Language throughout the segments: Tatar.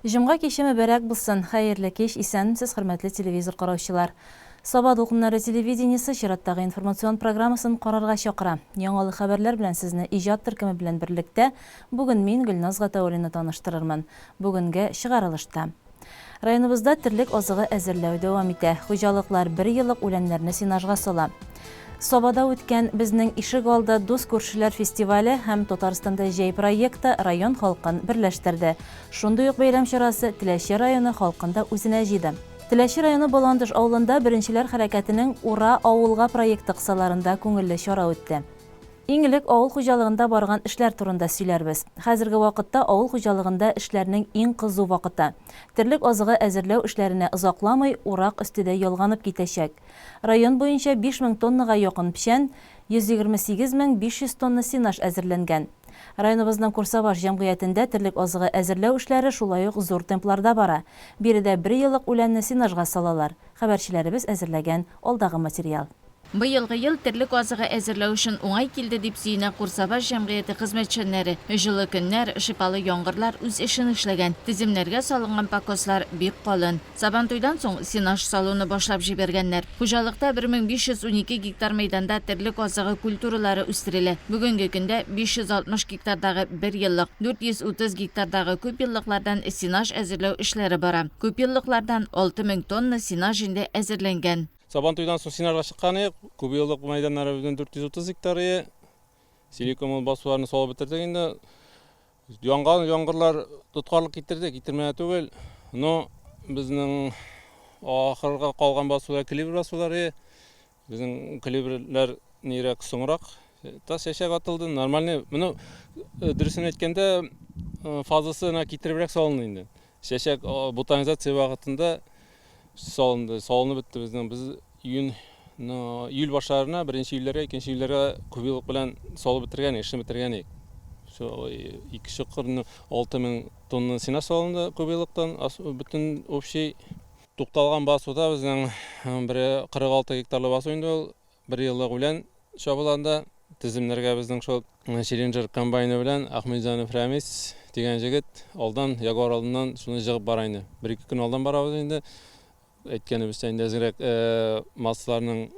Жымға кешеме бәрәк булсын, хайырлы кеш, исәнмесез, хөрмәтле телевизор караучылар. Саба докумнары телевидениесе чираттагы информацион программасын карарга чакыра. Яңалы хәбәрләр белән сезне иҗат төркеме белән берлектә бүген мин Гөлназ Гатауллина таныштырырмын. Бүгенге чыгарылышта. Районыбызда терлек азыгы әзерләү дәвам итә. Хуҗалыклар 1 еллык үләннәрне синажга сала. Сабада үткән безнең ишек алды дус күршеләр фестивале һәм Татарстанда җәй проекты район халкын берләштерде. Шундый ук бәйрәм чарасы Теләче районы халкында үзенә җыйды. Теләче районы Баландыш авылында беренчеләр хәрәкәтенең Ура авылга проекты кысаларында күңелле чара үтте. Иң элек авыл хуҗалыгында барган эшләр турында сөйләрбез. Хәзерге вакытта авыл хуҗалыгында эшләрнең иң кызу вакыты. Терлек азыгы әзерләү эшләренә озакламый урак өстендә ялганып китәчәк. Район буенча 5000 тоннага якын печән, 128500 тонна сенаж әзерләнгән. Районыбызның Курсабаш җәмгыятендә терлек азыгы әзерләү эшләре шулай ук зур темпларда бара. Биредә 1 еллык үләнне сенажга салалар. Хәбәрчеләребез әзерләгән алдагы материал. Быелгы ел терлек азыгы әзерләү өчен уңай килде дип сөенә Курсабаш җәмгыяте хезмәтчәннәре. Җылы көннәр, шифалы яңгырлар үз эшен эшләгән. Тиземнәргә салынган пакослар бик калын. Сабантуйдан соң сенаж салуны башлап җибәргәннәр. Хуҗалыкта 1512 гектар мәйданда терлек азыгы культуралары үстерелә. Бүгенге көндә 560 гектардагы 1 еллык, 430 гектардагы күп еллыклардан сенаж әзерләү эшләре бара. Күп еллыклардан 6000 тонна сенаж инде әзерләнгән. Сабантуйдан соң сенажга чыкканы, күп еллык мәйданнары безнең 430 гектары, силикон басуларны салып бетердек инде. Яңган яңгырлар тоткарлык китерде, китермәгән түгел. Но безнең ахырга калган басулар калибр басулары, безнең калибрлар нирәк соңрак. Тас яшәк атылды, нормальный. Моны дөресен әйткәндә фазасына китеребрәк салынды инде. Шәшәк ботанизация вакытында салынып бетте безнең. Biz июль башларына, 1 июльләргә, 2 июльләргә күп еллык белән салып бетергән, эшне бетергән идек. Шу 2,60 6000 тонна сенаж салынды күп еллыктан, бөтен общий тукталган басуда безнең 46 гектарлы басу инде ул 1 еллык белән чабыланда. Тиземнәргә безнең шул Челленджер комбайны белән Ахмедҗанов Рамис дигән җегет алдан Ягуар алдыннан шуны җыгып бара инде. 1-2 көн алдан барабыз инде. Әйткәнебезчә инде әзрәк массаларның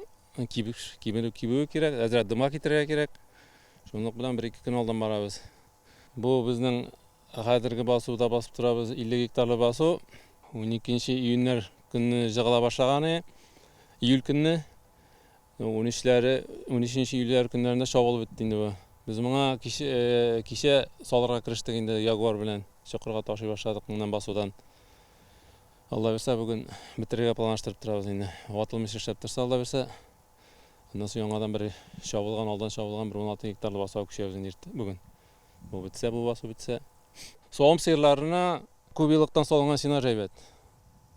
кибүе кирәк, әзрәк дымга китерергә кирәк. Шунлык белән 1-2 көн алдан барабыз. Бу безнең хәзерге басуда басып торабыз 50 гектарлы басу. 12 июньнәр көнне җыгыла башлаганы, июль көнне 13 июльләр көннәрендә чабылып бетте инде бу. Без моңа кичә салырга керештек инде Ягуар белән. Чокырга ташый башладык моннан басудан. Алла берсә бүген бетерергә планлаштырып торабыз инде. Ватылмыш эшләп торса Алла берсә. Аннан соң яңадан бер алдан чабылган 16 гектарлы басу күчәбез инде бүген. Бу бетсә, бу басу бетсә. Соғым сыерларына күп еллыктан салынган сенаж әйбәт.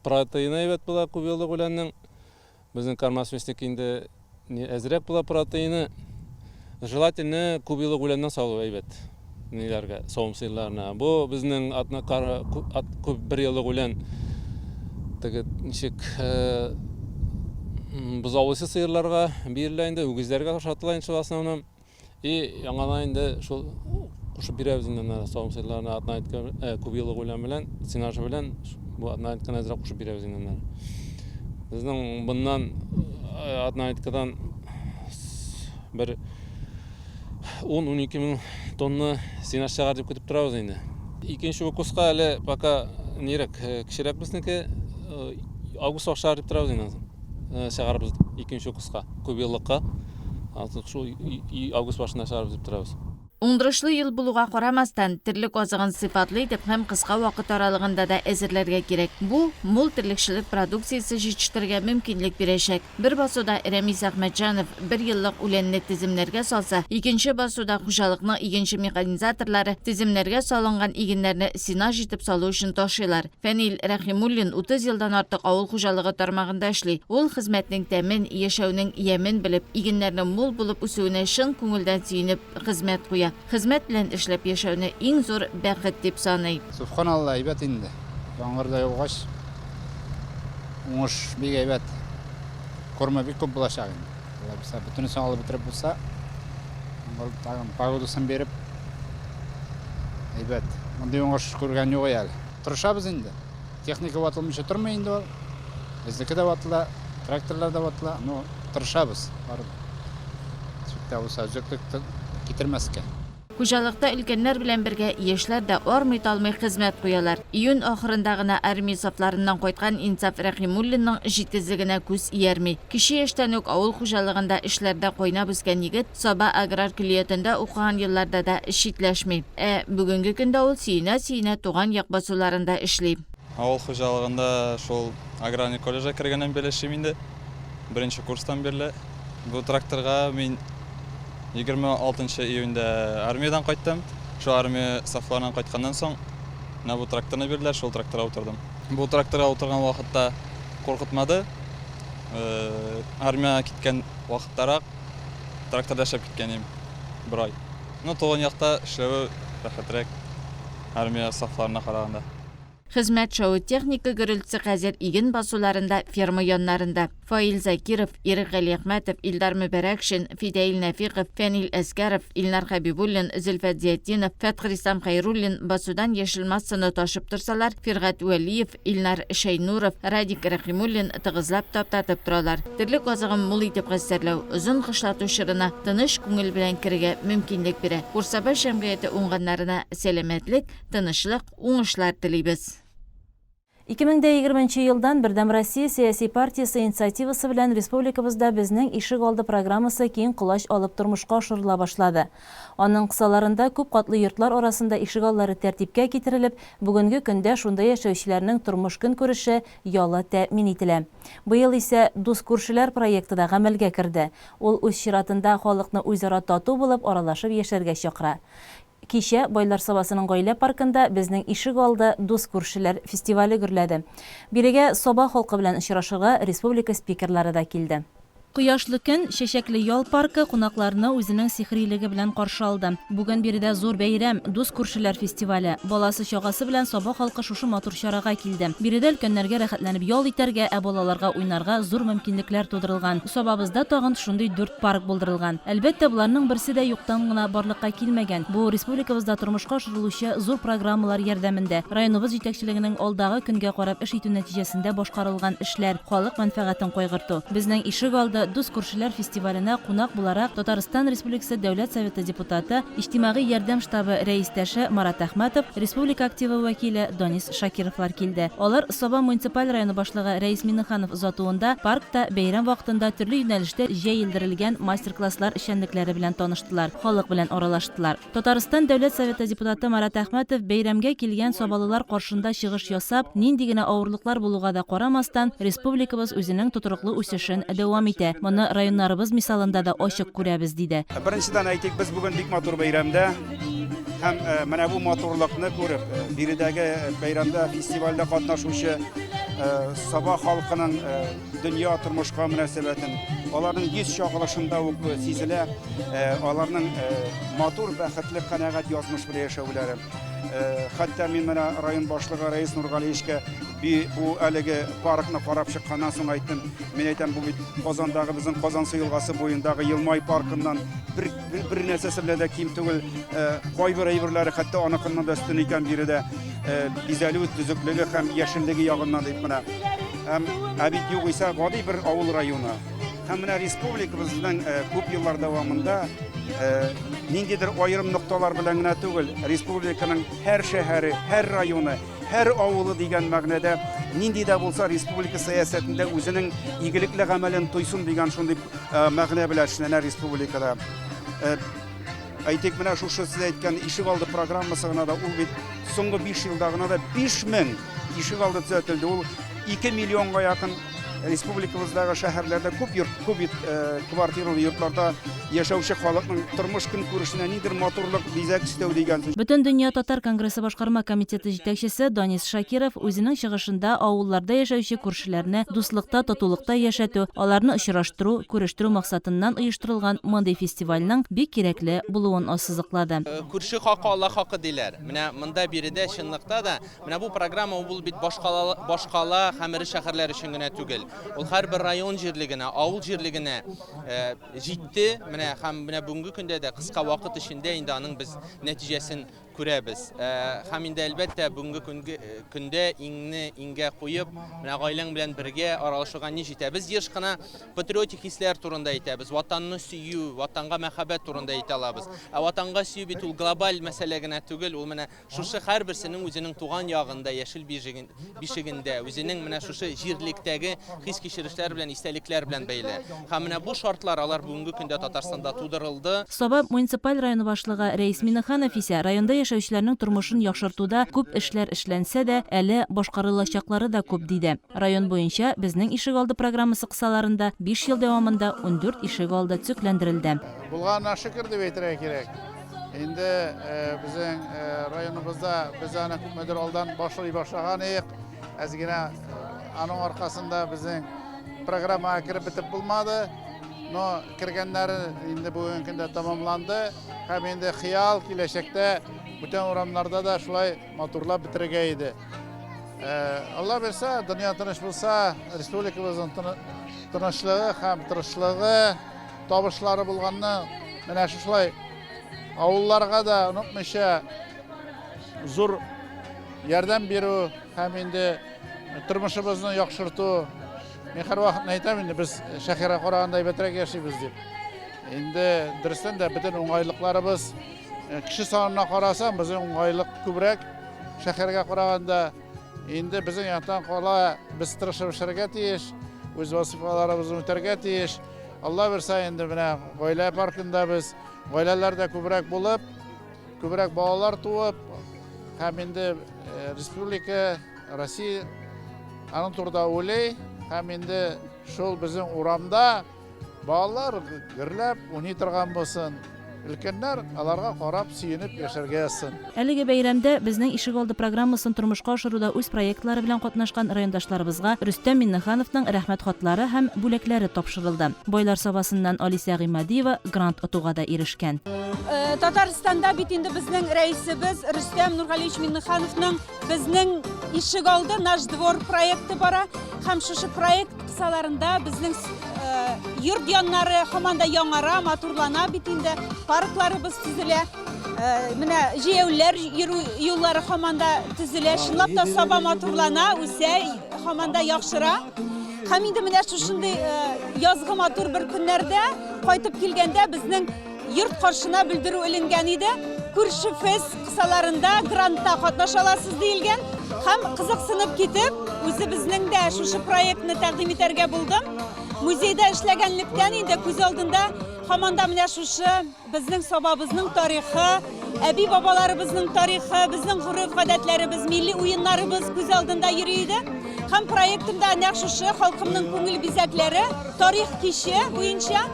Протеины әйбәт була күп еллык үләннең. Безнең кармасместик инде әзрәк була протеины. Желательно күп еллык үләннән салу әйбәт. Ниләргә, соғым сыерларына. Бу безнең күп 1 еллык үлән ничек бузаулысы сыерларга бирелә инде, үгезләргә ошатыла инде основном. И яңадан инде шул кушып бирәбез инде соғым сыерларына күп еллык үлән белән, сенаж белән бу атнайтканы әзрәк кушып бирәбез инде. Безнең bundan атнайткадан бер 10-12 мең тонна сенаж чыгар дип көтеп торабыз инде. Икенче укуска әле пока нирәк кичерәк безнеке август башлар дип торабыз инде. Чыгарбыз икенче укуска, күп еллыкка. Шул август башында чыгарбыз дип торабыз. Уңдырышлы ел булуга карамастан, терлек азыгын сыйфатлы итеп һәм кыска вакыт аралыгында да әзерләргә кирәк. Бу мул терлекчелек продукциясе җитештерергә мөмкинлек бирәчәк. Бер басуда Рамис Ахмедҗанов 1 еллык үләнне тиземнәргә салса, икенче басуда хуҗалыкның игенче механизаторлары тиземнәргә салынган игеннәрне сенаж итеп салу өчен ташыйлар. Фәнил Рәхимуллин 30 елдан артык авыл хуҗалыгы тармагында эшли. Ул хезмәтнең тәмен, яшәүнең ямен белеп, игеннәрнең мул булып үсүенә шын күңелдән сөенеп хезмәт куя. Хезмәт белән эшләп яшәүне иң зур бәхет дип саный. Субханалла, әйбәт инде. Яңгырда яугач, уңыш бик әйбәт. Корма бик күп булачак инде. Алла берсә бөтенесен алып бетереп булса, тагын погодасын береп әйбәт. Мондый уңыш күргән юк әле. тырышабыз инде. Техника ватылмыйча тормый инде ул. Безнеке дә ватыла, тракторлар да ватыла, но тырышабыз. Шикта булса үзәклекте китермәскә. Хуҗалыкта өлкәннәр белән бергә яшьләр дә армый-талмый хезмәт куялар. Июнь ахырында гына армия сафларыннан кайткан Инсаф Рәхимуллинның җитезлегенә күз иярми. Кече яшьтән үк авыл хуҗалыгында эшләрдә кайнап үскән егет Саба аграр көллиятендә укыган елларда да шитләшми. Бүгенге көндә ул сөенә туган як басуларында эшли. Авыл хуҗалыгында шул аграрный колледжга кергәннән бeri эшлим инде. Беренче курстан бирле. Бу тракторга мин 26 июньдә армиядан кайттым. Шу армия сафларынан кайтканнан соң бу тракторны бирделәр, шул тракторга утырдым. Бу тракторга утырган вакытта куркытмады. Армия киткән вакыттарак тракторда эшләп киткәнем бер ай. Туган якта эшләү рәхәтрәк армия сафларына караганда. Хезмәт шау техника гөрелтсе хәзер иген басуларында, ферма яннарында. Фаил Закиров, Ирек Гали Әхмәтов, Илдар Мөбәрәкшин, Фидаил Нәфиқов, Фәнил Әскәров, Илнар Хәбибуллин, Зөлфәт Зиятдинов, Фәтхрисам Хайруллин басудан яшелмассыны ташып торсалар, Фиргат Вәлиев, Илнар Шәйнуров, Радик Рәхимуллин тыгызлап таптатып торалар. Терлек азыгын мул итеп хәстәрләү, озын кышлату чорына тыныч күңел белән кирергә мөмкинлек бирә. Курсаба җәмгыяте уңганнарына сәламәтлек, тынычлык, уңышлар телибез. 2020 елдан Бердәм Россия сәяси партиясы инициативасы белән республикабызда безнең ишек алды программасы киң колач алып тормышка ашырыла башлады. Аның кысаларында күп катлы йортлар арасында ишек аллары тәртипкә китерелеп, бүгенге көндә шунда яшәүчеләрнең тормыш көнкүреше ялы тәэмин ителә. Быел исә Дус күршеләр проекты да гамәлгә керде. Ул үз чиратында халыкны үзара тату булып аралашып яшәргә чакыра. Кичә Байлар Сабасының гаилә паркында безнең ишек алды Дус күршеләр фестивале гөрләде. Бирегә Саба халкы белән очрашырга республика спикерлары да килде. Кояшлы көн Чәчәкле ял паркы кунакларны үзенең сихрилеге белән каршы алды. Бүген биредә зур бәйрәм Дус күршеләр фестивале. Баласы чагасы белән Саба халкы шушы матур чарага килде. Биредә өлкәннәргә рәхәтләнеп ял итәргә, балаларга уйнарга зур мөмкинлекләр тудырылган. Сабабызда тагын шундый 4 парк булдырылган. Әлбәттә, буларның берсе дә юктан гына барлыкка килмәгән. Бу республикабызда тормышка ашырылучы зур программалар ярдәмендә районыбыз җитәкчелегенең алдагы көнгә карап эш итү нәтиҗәсендә башкарылган эшләр, халык мәнфәгатен кайгырту. Безнең ишек алды Дус күршеләр фестиваленә кунак буларак Татарстан Республикасы Дәүләт Советы депутаты, иҗтимагый ярдәм штабы рәистәше Марат Әхмәтов, республика активы вәкиле Данис Шакировлар килде. Алар Саба муниципаль районы башлыгы Рәис Миннеханов озатуында паркта бәйрәм вакытында төрле юнәлештә җәелдерелгән мастер-класслар эшчәнлекләре белән таныштылар, халык белән аралаштылар. Татарстан Дәүләт Советы депутаты Марат Әхмәтов бәйрәмгә килгән сабалылар каршында чыгыш ясап, нинди генә авырлыклар булуга да карамастан, республикабыз үзенең тотырлыклы үсешен дәвам итә. Моны районнарыбыз мисалында да ачык күрәбез диде. Беренчедән әйтик, без бүген бик матур бәйрәмдә һәм менә бу матурлыкны күреп, биредәге бәйрәмдә, фестивальдә катнашучы Саба халкының дөнья тормышка мөнәсәбәтен, аларның йөз чагылышында ук сизелә, аларның матур, бәхетле, канәгать язмыш белән яшәүләре. Хәтта мин менә район башлыгы Рәис Нургалиевичкә бу әлеге паркны карап чыкканнан соң әйттем, мин әйтәм, бу бит Казандагы безнең Казансы елгасы буендагы Елмай паркыннан бер нәрсәсе белән дә ким түгел, кайбер әйберләре хәтта аныкыннан да өстен икән биредә, бизәлү, төзеклеге һәм яшеллеге ягыннан дип менә. Бит югыйсә гади бер авыл районы. Һәм менә республикабызның күп еллар дәвамында ниндидер аерым нокталар белән генә түгел, республиканың һәр шәһәре, һәр районы, һәр авылы дигән мәгънәдә нинди дә булса республика сәясәтендә үзенең игелекле гамәлен туйсын дигән шундый мәгънә белән эшләнә республикада. Әйтик, менә шушы сез әйткән ишек алды программасы гына да ул бит соңгы 5 елда гына да 5000 ишек алды төзәтелде. Ул 2 миллионга якын республикабыздагы шәһәрләрдә күп квартиралы йортларда яшәүче халыкның тормыш көнкүрешенә нидер матурлык бизәк өстәү дигән. Бөтен дөнья татар конгрессы башкарма комитеты җитәкчесе Данис Шакиров үзенең чыгышында авылларда яшәүче күршеләрне дуслыкта, татулыкта яшәтү, аларны очраштыру, күрештерү максатыннан оештырылган мондый фестивальнең бик кирәкле булуын ассызыклады. Күрше хакы Алла хакы диләр. Менә монда биредә чынлыкта да менә бу программа ул бит башкала һәм ире шәһәрләр өчен генә түгел. Ул һәрбер район җирлегенә, авыл җирлегенә җитте. Менә һәм менә бүгенге көндә дә кыска вакыт эчендә инде аның без нәтиҗәсен күрәбез. Һәм инде әлбәттә бүгенге көндә иңгә куеп, менә гаиләң белән бергә аралашуга ни җитәбез. Еш кына патриотик хисләр турында әйтәбез, ватанны сөю, ватанга мәхәббәт турында әйтә алабыз. Ватанга сөю бит ул глобаль мәсьәлә генә түгел, ул менә шушы һәрберсенең үзенең туган ягында, яшел бишегендә, үзенең менә шушы җирлектәге хис-кичерешләр белән, истәлекләр белән бәйле. Һәм менә бу шартлар алар бүгенге көндә Татарстанда тудырылды. Саба муниципаль районы башлыгы Рәис Миннеханов исә районда яшәүчеләрнең тормышын яхшыртуда күп эшләр эшләнсә дә, әле башкарылачаклары да күп диде. Район буенча безнең ишегалды программасы кысаларында 5 ел дәвамында 14 ишегалды төзекләндерелде. Булганга шөкер дип әйтергә кирәк. Инде безнең районыбызда без аны күпмедер алдан башлый башлаган идек. Әзгенә аның аркасында безнең программага кирип бетеп булмады. Но кергәннәре инде бүгенге көндә тамамланды. Һәм инде хыял киләчәктә бүтән урамнарда да шулай матурлап бетерергә иде. Алла берсә, дөнья тыныч булса, республикабызның тынычлыгы һәм тырышлыгы, табышлары булганны менә шулай авылларга да онытмыйча зур ярдәм бирү һәм инде тормышыбызны яхшырту. Мен һәр вакыт әйтәм инде без шәһәргә караганда әйбәтрәк яшибез дип. Инде дөрестән дә бөтен уңайлыкларыбыз кеше санына карасам, безнең уңайлык күбрәк шәһәргә караганда. Инде безнең яктан кала без тырышып эшләргә тиеш, үз вазифаларыбызны үтәргә тиеш. Алла берсә инде менә гаилә паркында без гаиләләрдә күбрәк булып, күбрәк балалар туып, һәм инде республика, Россия аның турында уйлый, һәм инде шул безнең урамда балалар гөрләп уйный торган булсын. Өлкәннәр аларга карап сөенеп яшәргә язсын. Әлеге бәйрәмдә безнең ишегалды программасын тормышка ашыруда үз проектлары белән катнашкан райондашларыбызга Рөстәм Миннехановның рәхмәт хатлары һәм бүләкләре тапшырылды. Байлар сабасыннан Алиса Гыймадиева грант отуга да ирешкән. Татарстанда бит инде безнең рәисебез Рөстәм Нургалиевич Миннехановның безнең ишегалды наш двор проекты бара. Һәм шушы проект кысаларында безнең йорт яннары һаман да яңара, матурлана бит инде. Паркларыбыз төзелә. Менә җәяүләр юллары һаман да төзелә. Шунлап та саба матурлана, үсә, һаман да яхшыра. Һәм инде менә шушындый язгы матур бер көннәрдә кайтып килгәндә безнең йорт каршына белдерү эленгән иде. Күрше фест кысаларында грантта катнаша аласыз диелгән. Һәм кызыксынып китеп, үзебезнең дә шушы проектны тәкъдим итәргә булдым. Музейда эшләгәнлектән инде күз алдында һаман да менә шушы безнең сабабызның тарихы, әби бабаларыбызның тарихы, безнең гореф-гадәтләребез, милли уеннарыбыз күз алдында йөри иде. Һәм проектымда нәкъ шушы халкымның күңел бизәкләре, тарих киче буенча.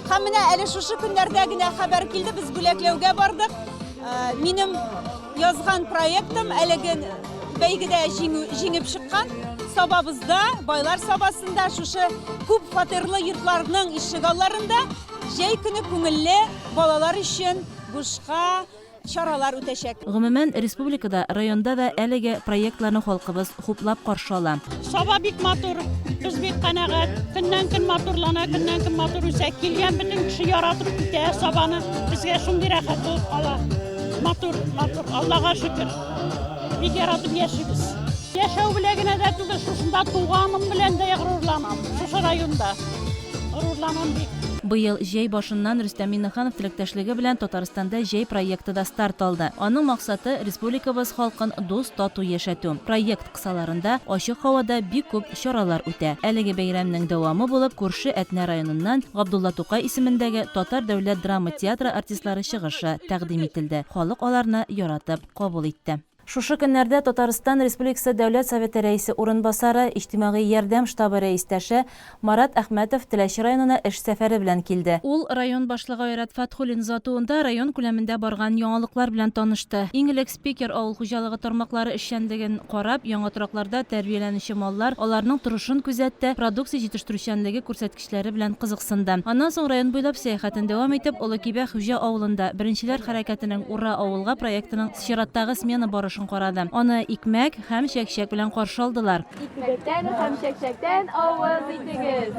Һәм менә әле шушы көннәрдә генә хәбәр килде, без бүләкләүгә бардык. Минем язган проектым әлеге бәйгедә җиңеп чыккан. Сабабызда, байлар сабасында, шушы күп фатирлы йортларның ишегалларында җәй көне күңелле балалар өчен бушка чаралар үтәчәк. Гомумән, республикада, районда да әлеге проектларны халкыбыз хуплап каршы ала. Саба бик матур, без бик канәгать, көннән-көн матурлана, көннән-көн матур үсә. Килгән бөтен кеше яратып китә сабаны, безгә шундый рәхәт булып кала. Матур, матур, Аллага шөкер. Бик яратып яшибез. Яшәү белән генә дә түгел, шушында туганым белән дә горурланам. Шушы районда горурланам бик. Быел җәй башыннан Рөстәм Миннеханов теләктәшлеге белән Татарстанда җәй проекты да старт алды. Аның максаты республикабыз халкын дус, тату яшәтү. Проект кысаларында ачык һавада бик күп чаралар үтә. Әлеге бәйрәмнең дәвамы булып күрше Әтнә районыннан Габдулла Тукай исемендәге Татар дәүләт драма театры артистлары чыгышы тәкъдим ителде. Халык аларны яратып кабул итте. Шушы көннәрдә Татарстан Республикасы Дәүләт Советы рәисе урынбасары, иҗтимагый ярдәм штабы рәистәше Марат Әхмәтов Теләче районына эш сәфәре белән килде. Ул район башлыгы Айрат Фатхуллин затуында район күләмендә барган яңалыклар белән танышты. Иң элек спикер авыл хуҗалыгы тармаклары эшчәнлеген карап, яңа торакларда тәрбияләнүче маллар, аларның торышын күзәтте, продукция җитештерүчәнлеге күрсәткечләре белән кызыксынды. Аннан соң район буйлап сәяхәтен дәвам итеп, Олы Кибә Хуҗа авылында беренчеләр хәрәкәтенең Ура авылга проектының чираттагы смена барышы чыгышын карады. Аны икмәк һәм чәкчәк белән каршы алдылар. Икмәктән һәм чәкчәктән авыз итегез.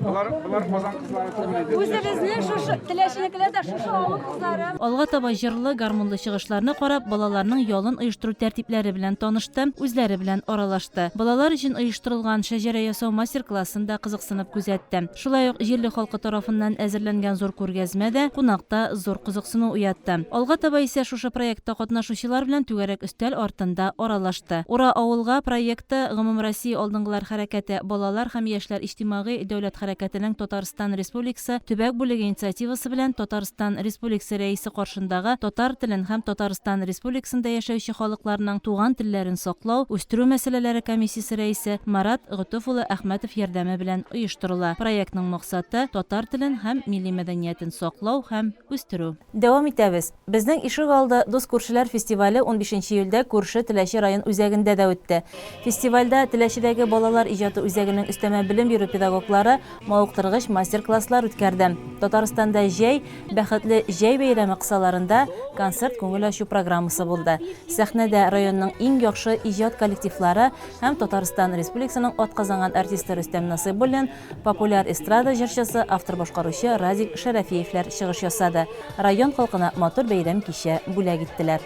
Булар Казан кызлары түгел. Үзебезнең шушы теләшенекеләр дә шушы авыл кызлары. Алга таба җырлы гармунлы чыгышларны карап, балаларның ялын оештыру тәртипләре белән танышты, үзләре белән аралашты. Балалар өчен оештырылган шәҗәрә ясау мастер-классын да кызыксынып күзәтте. Шулай ук җирле халкы тарафыннан әзерләнгән зур күргәзмә дә кунакта зур кызыксыну уятты. Алга таба исә шушы проектта катнашучылар белән түгәрәк өстәл артында аралашты. Ура авылга проекты Гомум Россия алдынгылар хәрәкәте балалар һәм яшьләр иҗтимагый дәүләт хәрәкәтенең Татарстан Республикасы төбәк бүлеге инициативасы белән Татарстан Республикасы рәисе каршындагы татар телен һәм Татарстан Республикасында яшәүче халыкларның туган телләрен саклау, үстерү мәсьәләләре комиссиясе рәисе Марат Гытыф улы Әхмәтов ярдәме белән оештырыла. Проектның максаты татар телен һәм милли мәдәниятен саклау һәм үстерү. Дәвам итәбез. Безнең ишегалды Дус күршеләр фестивале 15 июльдә күрше Теләче район үзәгендә дә үтте. Фестивальдә Теләчедәге балалар иҗаты үзәгенең өстәмә белем бирү педагоглары мавыктыргыч мастер-класслар үткәрде. Татарстанда җәй, бәхетле җәй бәйрәме кысаларында концерт күңел ачу программасы булды. Сәхнәдә районның иң яхшы иҗат коллективлары һәм Татарстан Республикасының атказанган артисты Рөстәм Насыйбуллин, популяр эстрада җырчысы, автор башкаручы Разик Шәрәфиевләр чыгыш ясады. Район халкына матур бәйрәм кичә бүләк иттеләр.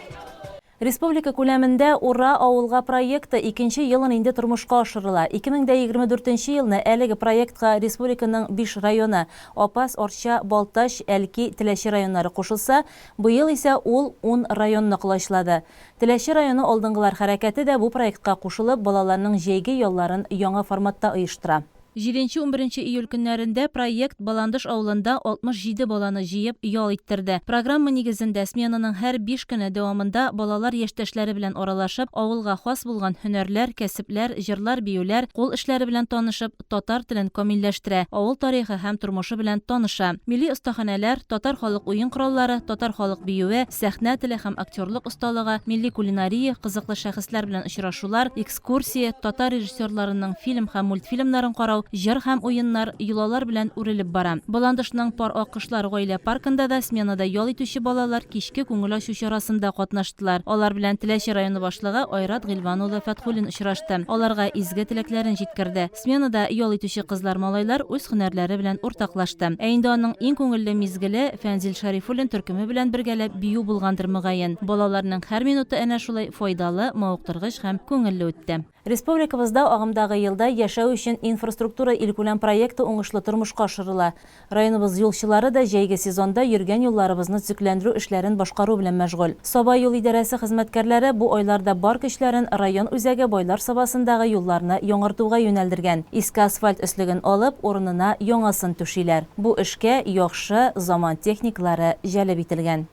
Республика күләмендә Ура авылга проекты 2нче елын инде тормышка ашырыла. 2024 елны әлеге проектка республиканың 5 районы Апас, Орча, Балтач, Әлки, Теләче районнары кушылса, быел исә ул 10 районны кулачлады. Теләче районы алдынгылар хәрәкәте дә бу проектка кушылып, балаларның җәйге ялларын яңа форматта оештыра. 7-11 июль көннәрендә проект Баландыш авылында 67 баланы җыеп ял иттерде. Программа нигезендә сменаның һәр 5 көне дәвамында балалар яшьтәшләре белән аралашып, авылга хас булган һөнәрләр, кәсепләр, җырлар, биюләр, кул эшләре белән танышып, татар телен камилләштерә, авыл тарихы һәм тормышы белән таныша. Милли остаханәләр, татар халык уен кораллары, татар халык биюе, сәхнә теле һәм актерлык осталыгы, милли кулинария, кызыклы шәхесләр белән очрашулар, экскурсия, татар режиссерларының фильм һәм мультфильмнарын карау, җыр һәм уеннар, юлалар белән үрелеп бара. Баландышның пар акышлар гаилә паркында да сменада ял итүче балалар кичке күңел ачу чарасында катнаштылар. Алар белән Теләче районы башлыгы Айрат Гыйльван улы Фәтхуллин очрашты. Аларга изге теләкләрен җиткерде. Сменада ял итүче кызлар-малайлар үз һөнәрләре белән уртаклашты. Ә инде аның иң күңелле мизгеле Фәнзил Шарифуллин төркеме белән бергәләп бию булгандыр мөгаен. Балаларның һәр минуты әнә шулай файдалы, мавыктыргыч һәм күңелле үтте. Республикабызда агымдагы елда яшәү өчен инфраструктура илкүләм проекты уңышлы тормышка ашырыла. Районыбыз юлчылары да җәйге сезонда йөргән юлларыбызны төзекләндерү эшләрен башкару белән мәшгуль. Саба юл идарәсе хезмәткәрләре бу айларда бар көчләрен район үзәге бойлар сабасындагы юлларны яңартуга юнәлдергән. Иске асфальт өслеген алып, урынына яңасын түшиләр. Бу эшкә яхшы заман техниклары җәлеп ителгән.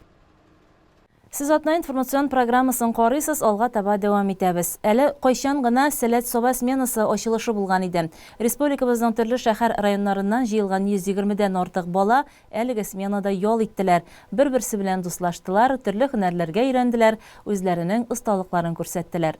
Сез атна информацион программасын карыйсыз, алга таба дәвам итәбез. Әле кайчан гына Сәләт Саба сменасы ачылышы булган иде. Республикабызның төрле шәһәр районнарыннан җыелган 120дән артык бала әлеге сменада ял иттеләр. Бер-берсе белән дуслаштылар, төрле һөнәрләргә өйрәнделәр, үзләренең осталыкларын күрсәттеләр.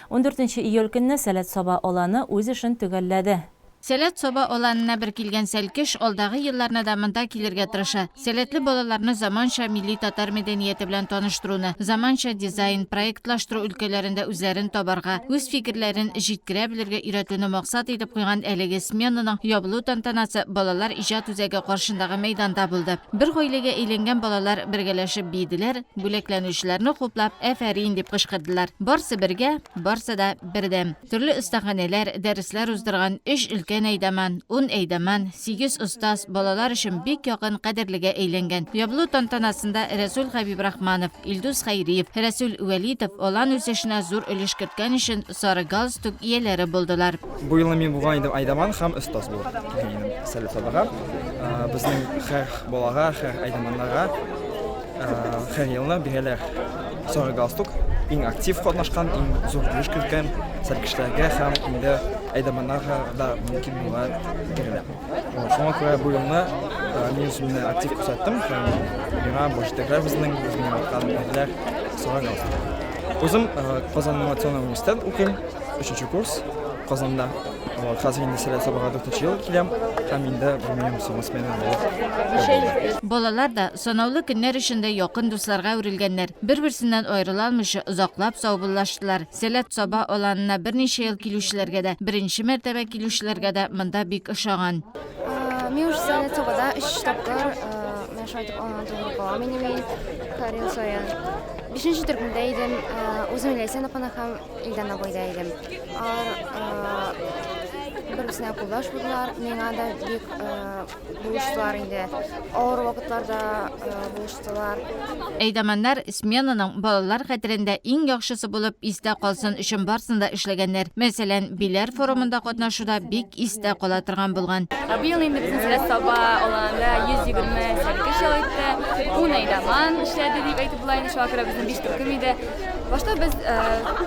14 июль көнне Сәләт Саба аланы үз эшен төгәлләде. Сәләт Саба аланына бер килгән сәлкеш алдагы елларны да монда килергә тырыша. Сәләтле балаларны заманча милли татар мәдәнияте белән таныштыруны, заманча дизайн, проектлаштыру өлкәләрендә үзләрен табарга, үз фикерләрен җиткерә белергә өйрәтүне максат итеп куйган әлеге сменаның ябылу тантанасы балалар иҗат үзәге каршындагы мәйданда булды. Бер гаиләгә әйләнгән балалар бергәләшеп биделәр, бүләкләнүчеләрне хуплап әфәрин дип кычкырдылар. Барсы бергә, барсы да бердәм. Төрле остаханәләр, дәресләр уздырган 3 өлкән әйдәман, 10 әйдәман, 8 остаз балалар өчен бик якын кадерлегә әйләнгән. Ябылу тантанасында Рәсүл Хәбиб Рахманов, Илдус Хайриев, Рәсүл Вәлитов алан үсешенә зур өлеш керткән өчен сары галстук ияләре булдылар. Бу елны мин булган идем әйдәман һәм остаз булып килгән Сәләт Сабага. Безнең һәр балага, һәр әйдәманнарга һәр елны бирәләр сары галстук. Иң актив катнашкан, иң зур өлеш керткән сәркешләргә һәм инде әйдәманнарга да мөмкин була бирелә. Шуңа күрә бу елны мин үземне актив күрсәттем һәм миңа бу җитәкләр безнең әйдәманнар сары галстук. Үзем Казан инновацион университет укыйм, 3нче курс Казанда. Хәзер инде сәләт сабага 4-нче ел киләм һәм инде бу минем соңгы смена булып. Балалар да санаулы көннәр эчендә якын дусларга үрелгәннәр. Бер-берсеннән аерыла алмыйча озаклап саубуллаштылар. Сәләт саба аланына берничә ел килүчеләргә дә, беренче мәртәбә килүчеләргә дә монда бик ошаган. Мен уже сәләт сабада 3 тапкыр мәшәйтеп алган туры кала. Мин карел саян. 5-нче төркемдә идем. Үзем Ләйсән апаны һәм Илдан абайда идем. Бер-берсенә кулдаш булдылар. Миңа да бик булыштылар инде. Авыр вакытларда булыштылар. Әйдәмәннәр сменаның балалар хәтерендә иң яхшысы булып истә калсын өчен барсын да эшләгәннәр. Мәсәлән, Биләр форумында катнашуда бик истә кала торган булган. Быел инде безнең сәләт саба аланда 128 ел үтте. Ун әйдәмән эшләде дип әйтеп була инде. Шуңа күрә безнең 5 төркем иде. Башта без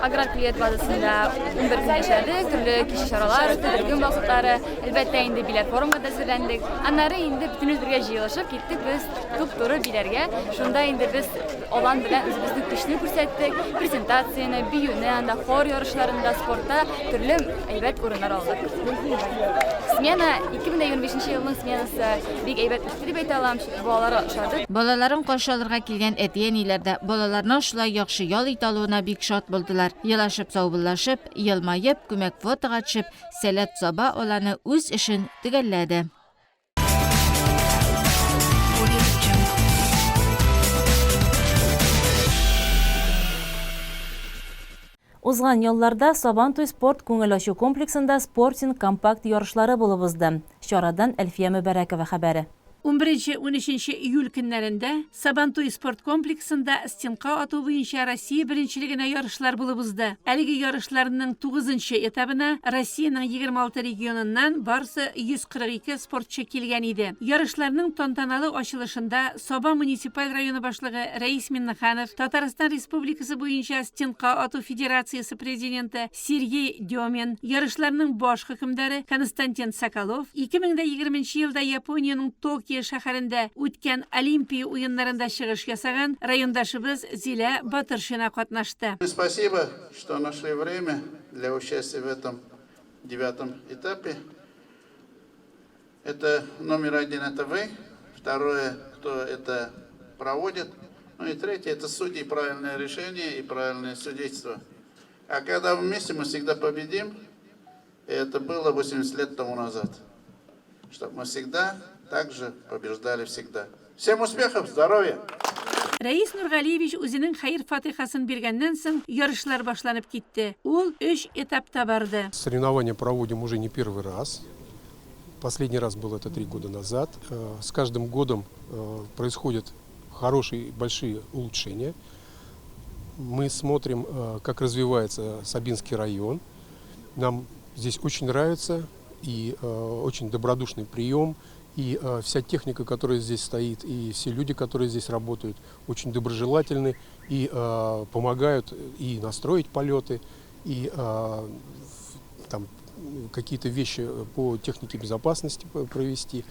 аграр клиент базасында 11 көн эшләдек, төрле кич чаралар үтте, төркем вакытлары. Әлбәттә инде Биләр форумга да әзерләндек. Аннары инде бөтенебез бергә җыелышып киттек без туп-туры Биләргә. Шунда инде без алан белән үзебезнең көчне күрсәттек. Презентацияне, биюне, анда хор ярышларында, спортта төрле әйбәт урыннар алдык. Смена 2025 елның сменасы бик әйбәт үтте дип әйтә алам. Балалар ошады. Балаларын каршы алырга килгән әти-әниләр дә балаларның шулай яхшы ял итә алуына бик шат булдылар. Елашып, саубуллашып, елмаеп, күмәк фотога төшеп, сәләт саба аланы үз эшен төгәлләде. Узган елларда Сабантуй спорт күңел ачу комплексында спортинг компакт ярышлары булып узды. Чарадан Әлфия Мөбәрәкова хәбәре. 11-13 июль көннәрендә Сабантуй спорт комплексында стенка ату буенча Россия беренчелегенә ярышлар булып узды. Әлеге ярышларның 9-нчы этабына Россиянең 26 регионыннан барысы 142 спортчы килгән иде. Ярышларның тантаналы ачылышында Саба муниципаль районы башлыгы Рәис Миннаханов, Татарстан Республикасы буенча стенка ату федерациясе президенты Сергей Демин, ярышларның баш хөкемдәре Константин Соколов, 2020 елда Япониянең Токио шәһәрендә үткән Олимпия уеннарында чыгыш ясаган райондашыбыз Зилә Батыршина катнашты. Спасибо, что нашли время для участия в этом 9-м этапе. Это номер 1 это вы, второе, кто это проводит, ну и третье это судьи, правильное решение и правильное судейство. А когда вместе мы всегда победим, и это было 80 лет тому назад, чтобы мы всегда также побеждали всегда. Всем успехов, здоровья! Рәис Нургалиевич үзенең хәер фатихасын биргәннән соң ярышлар башланып китте. Ул 3 этапта барды. Соревнования проводим уже не первый раз. Последний раз было это 3 года назад. С каждым годом происходят хорошие, большие улучшения. Мы смотрим, как развивается Сабинский район. Нам здесь очень нравится и очень добродушный прием. И вся техника, которая здесь стоит, и все люди, которые здесь работают, очень доброжелательны и помогают и настроить полеты, и там какие-то вещи по технике безопасности провести.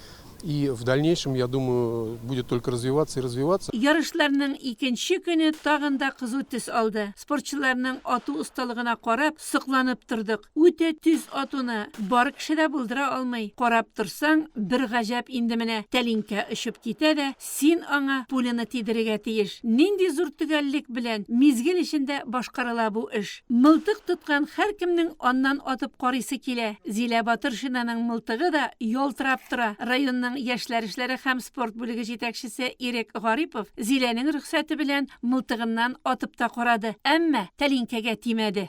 И в дальнейшем, я думаю, будет только развиваться и развиваться. Ярышларның икенче көне тагын да кызу төс алды. Спортчыларның ату усталыгына карап, сокланып тордык. Үтә төз атуны бар кеше дә булдыра алмый. Карап торсаң, бер гаҗәп инде менә тәлинкә очып китә дә, син аңа пуляны тидерергә тиеш. Нинди зур төгәллек белән мизгел эчендә башкарыла бу эш. Мылтык тоткан һәркемнең аннан атып карыйсы килә. Зилә Батыршинаның мылтыгы да ялтырап тора. Районның яшьләр эшләре һәм спорт бүлеге җитәкчесе Ирек Гарипов Зиләнең рөхсәте белән мылтыгыннан атып та карады, әмма тәлинкәгә тимәде.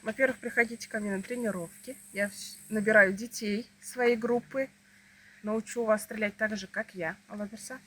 Во-первых, приходите ко мне на тренировки. Я набираю детей своей группы, научу вас стрелять так же, как я, Алаберса.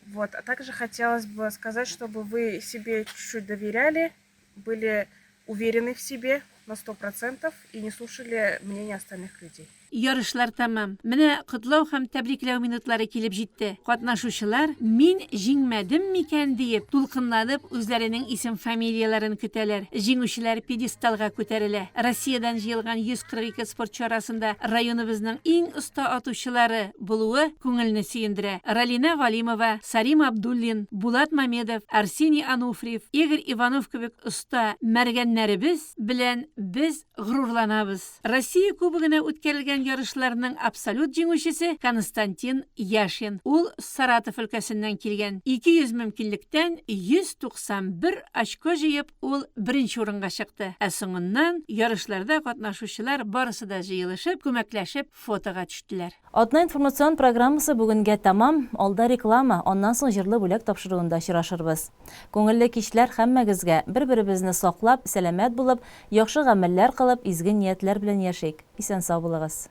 Вот. А также хотелось бы сказать, чтобы вы себе чуть-чуть доверяли, были уверены в себе на 100% и не слушали мнения остальных людей. Ярышлар тамам. Менә котлау һәм тәбрикләү минутлары килеп җитте. Катнашучылар мин җиңмәдем микән дип тулкынланып үзләренең исем-фамилияларын көтәләр. Җиңүчеләр пьедесталга күтәрелә. Россиядән җыелган 142 спортчы арасында районыбызның иң оста атучылары булуы күңелне сөендерә. Ралина Галимова, Сарим Абдуллин, Булат Мамедов, Арсений Ануфриев, Игорь Иванов кебек оста мәргәннәребез белән без горурланабыз. Россия кубогына үткәрелгән ярышларның абсолют җиңүчесе Константин Яшин. Ул Саратов өлкәсеннән килгән. 200 мөмкинлектән 191 очко җыеп, ул беренче урынга чыкты. Ә соңыннан ярышларда катнашучылар барысы да җыелышып, күмәкләшеп фотога төштеләр. Атна информацион программасы бүгенгә тамам, алда реклама, оннан соң җырлы бүләк тапшыруында очрашырбыз. Күңелле кичләр һәммәгезгә бер-беребезне саклап, сәламәт булып, яхшы гамәлләр кылып, изге ниятләр белән яшик. Исән сау булыгыз.